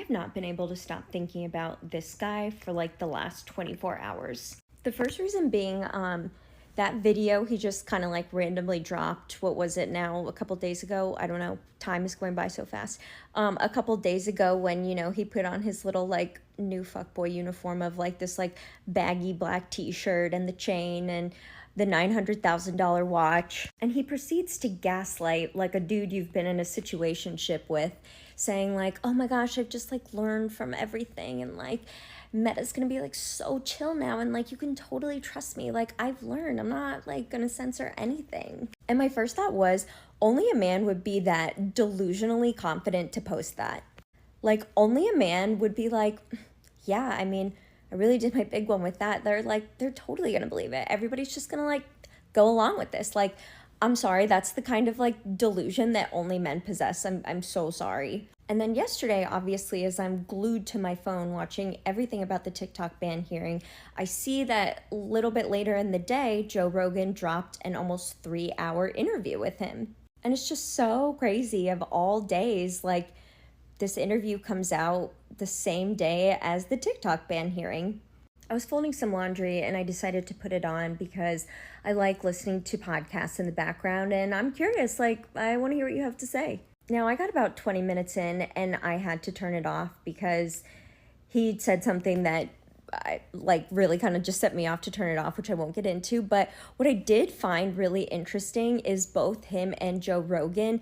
have not been able to stop thinking about this guy for like the last 24 hours. The first reason being that video he just kind of like randomly dropped. What was it now? A couple days ago? I don't know. Time is going by so fast. A couple days ago when, you know, he put on his little like new fuckboy uniform of like this like baggy black t-shirt and the chain and the $900,000 watch. And he proceeds to gaslight like a dude you've been in a situationship with, saying like, oh my gosh, I've just like learned from everything, and like Meta's gonna be like so chill now, and like you can totally trust me, like I've learned, I'm not like gonna censor anything. And my first thought was, only a man would be that delusionally confident to post that. Like only a man would be like, yeah, I mean, I really did my big one with that. They're totally gonna believe it. Everybody's just gonna like go along with this. Like, I'm sorry, that's the kind of like delusion that only men possess. I'm so sorry. And then yesterday, obviously, as I'm glued to my phone watching everything about the TikTok ban hearing, I see that a little bit later in the day, Joe Rogan dropped an almost 3-hour interview with him. And it's just so crazy, of all days, like this interview comes out the same day as the TikTok ban hearing. I was folding some laundry and I decided to put it on because I like listening to podcasts in the background and I'm curious, like, I want to hear what you have to say. Now, I got about 20 minutes in and I had to turn it off because he said something that really kind of just set me off to turn it off, which I won't get into. But what I did find really interesting is both him and Joe Rogan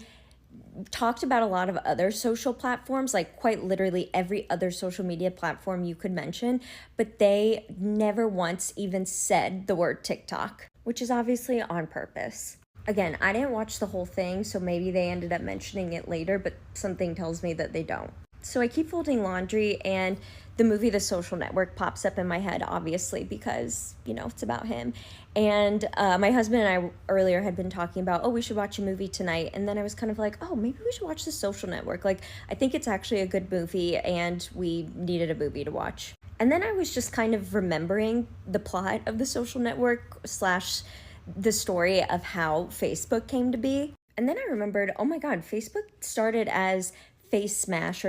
talked about a lot of other social platforms, like quite literally every other social media platform you could mention, but they never once even said the word TikTok, which is obviously on purpose. Again, I didn't watch the whole thing, so maybe they ended up mentioning it later, but something tells me that they don't. So I keep folding laundry and the movie The Social Network pops up in my head, obviously, because, you know, it's about him. And my husband and I earlier had been talking about, oh, we should watch a movie tonight. And then I was kind of like, oh, maybe we should watch The Social Network. Like, I think it's actually a good movie and we needed a movie to watch. And then I was just kind of remembering the plot of The Social Network / the story of how Facebook came to be. And then I remembered, oh my God, Facebook started as Face Smash,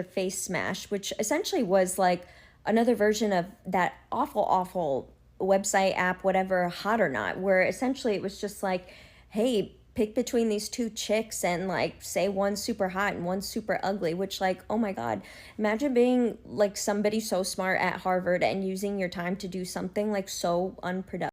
which essentially was like another version of that awful website app, whatever, Hot or Not, where essentially it was just like, hey, pick between these two chicks and like say one's super hot and one's super ugly, which like, oh my God, imagine being like somebody so smart at Harvard and using your time to do something like so unproductive.